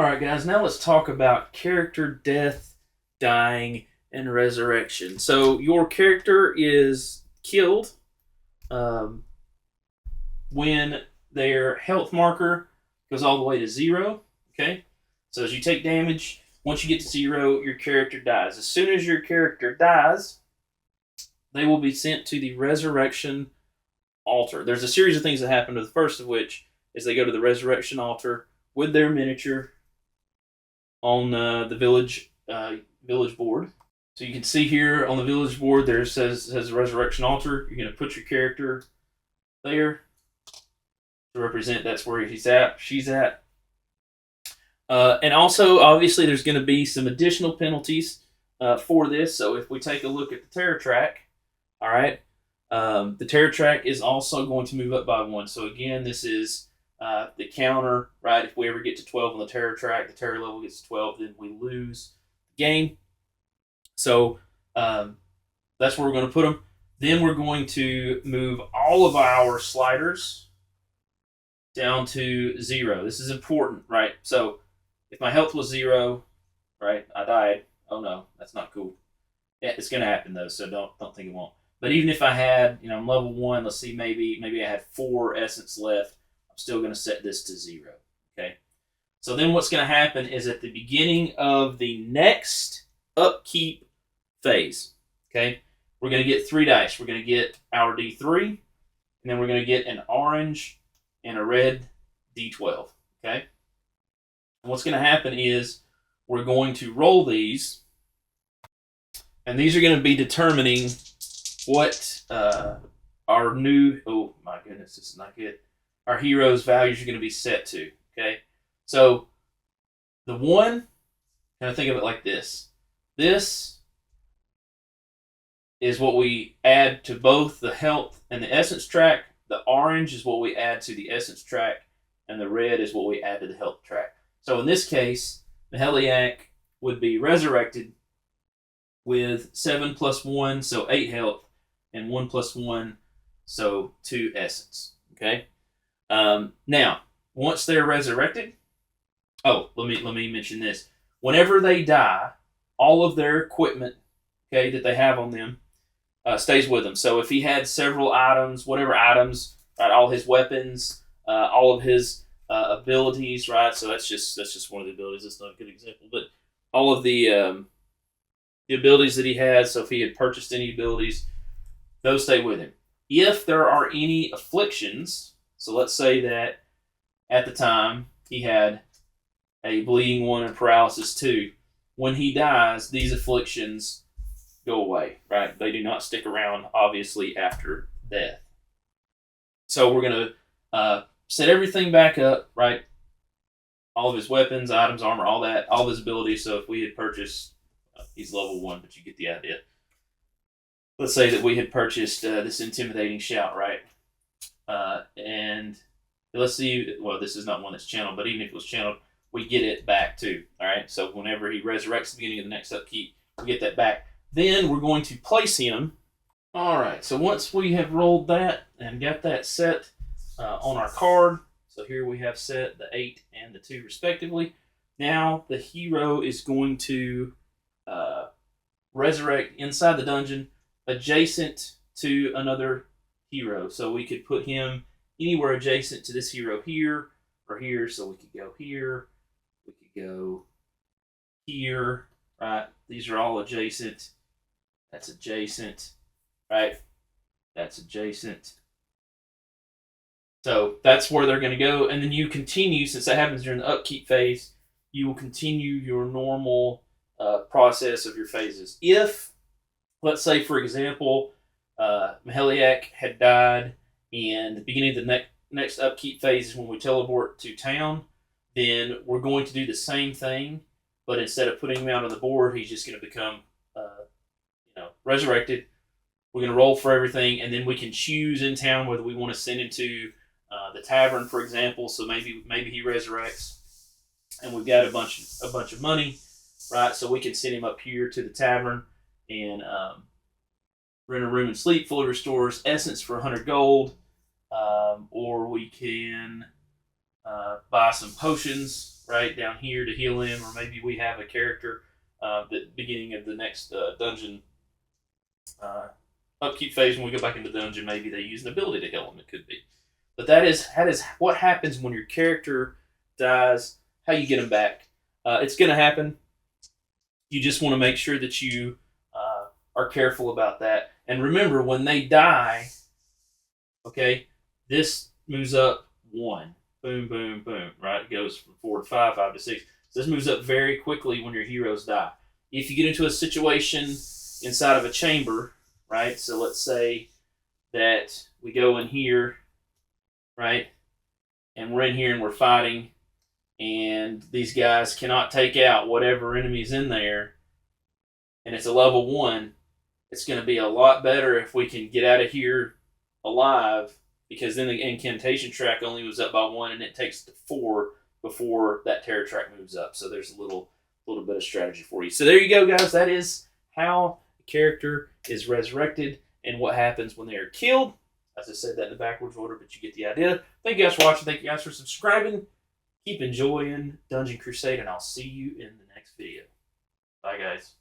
Alright guys, now let's talk about character death, dying, and resurrection. So your character is killed when their health marker goes all the way to 0. Okay? So as you take damage, once you get to 0, your character dies. As soon as your character dies, they will be sent to the resurrection altar. There's a series of things that happen, the first of which is they go to the resurrection altar with their miniature on the village board. So you can see here on the village board there says resurrection altar. You're going to put your character there to represent that's where he's at, she's at. And also, obviously, there's going to be some additional penalties for this. So if we take a look at the terror track, all right, the terror track is also going to move up by 1. So again, this is the counter, right? If we ever get to 12 on the terror track, the terror level gets to 12, then we lose the game. So that's where we're going to put them. Then we're going to move all of our sliders down to 0. This is important, right? So if my health was 0, right, I died. Oh no, that's not cool. Yeah, it's going to happen though, so don't think it won't. But even if I had, I'm level 1, let's see, maybe I had 4 essence left, I'm still going to set this to 0. Okay. So then what's going to happen is at the beginning of the next upkeep phase, okay, we're going to get 3 dice. We're going to get our D3, and then we're going to get an orange and a red D12. Okay. And what's going to happen is we're going to roll these, and these are going to be determining what our new, oh my goodness, this is not good, our hero's values are going to be set to, okay? So the 1, kind of think of it like this. This is what we add to both the health and the essence track. The orange is what we add to the essence track, and the red is what we add to the health track. So in this case, the Heliac would be resurrected with 7 plus 1, so 8 health, and 1 plus 1, so 2 essence. Okay. Now, once they're resurrected, let me mention this. Whenever they die, all of their equipment, okay, that they have on them, stays with them. So if he had several items, whatever items, right, all his weapons, all of his abilities, right. So that's just one of the abilities. That's not a good example, but all of the abilities that he has. So if he had purchased any abilities, those stay with him. If there are any afflictions, so let's say that at the time he had a bleeding 1 and paralysis 2. When he dies, these afflictions go away, right? They do not stick around, obviously, after death. So we're going to set everything back up, right? All of his weapons, items, armor, all that, all of his abilities. So if we had purchased, he's level 1, but you get the idea. Let's say that we had purchased this intimidating shout, right? And let's see, well, this is not one that's channeled, but even if it was channeled, we get it back too, all right? So whenever he resurrects at the beginning of the next upkeep, we get that back. Then we're going to place him. All right, so once we have rolled that and got that set on our card, so here we have set the 8 and the 2 respectively. Now the hero is going to resurrect inside the dungeon adjacent to another hero. So we could put him anywhere adjacent to this hero here or here. So we could go here. We could go here, right? These are all adjacent. That's adjacent, right? That's adjacent. So that's where they're going to go. And then you continue, since that happens during the upkeep phase, you will continue your normal process of your phases. If, let's say, for example, Maheliac had died, and the beginning of the next upkeep phase is when we teleport to town, then we're going to do the same thing, but instead of putting him out on the board, he's just going to become resurrected. We're going to roll for everything, and then we can choose in town whether we want to send him to the tavern, for example. So maybe he resurrects, and we've got a bunch of money, right? So we can send him up here to the tavern and rent a room and sleep. Fully restores essence for 100 gold, or we can buy some potions right down here to heal him, or maybe we have a character the beginning of the next dungeon upkeep phase when we go back into the dungeon. Maybe they use an ability to heal him. It could be, but that is what happens when your character dies. How you get them back? It's going to happen. You just want to make sure that you are careful about that. And remember, when they die, okay, this moves up 1. Boom, boom, boom. Right? It goes from 4 to 5, 5 to 6. So this moves up very quickly when your heroes die. If you get into a situation inside of a chamber, right? So let's say that we go in here, right? And we're in here and we're fighting, and these guys cannot take out whatever enemy's in there, and it's a level 1, it's going to be a lot better if we can get out of here alive, because then the incantation track only moves up by 1, and it takes to 4 before that terror track moves up. So there's a little bit of strategy for you. So there you go, guys. That is how a character is resurrected and what happens when they are killed. As I said that in the backwards order, but you get the idea. Thank you guys for watching. Thank you guys for subscribing. Keep enjoying Dungeon Crusade, and I'll see you in the next video. Bye, guys.